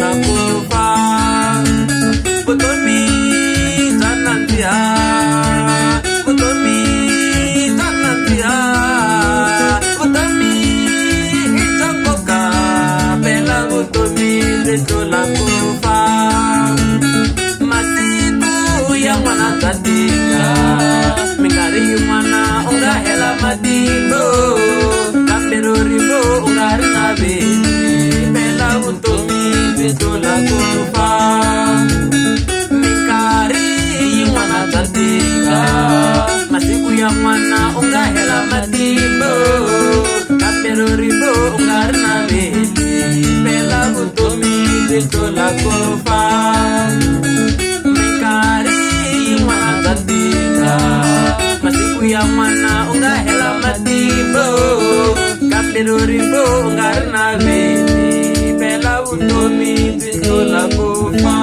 tlula ku fa vutomi bya nandziha vutomi bya nandziha vutomi i bya nkoka phela vutomi byi tlula ku fa masiku yan'wana bya tika minkarhi yin'wana u nga hela matimbo kambe rorivo u nga ri na veni phela vutomi byi tlula ku fa minkarhi yin'wana bya tika masiku yan'wana u nga hela matimbo kambe rorivo u nga ri na veni phela vutomi byi tlula ku fa minkarhi yin'wana bya tika masiku yan'wana u nga hela matimbo kambe rorivo u nga ri na veni phela vutomi byi tlula ku fa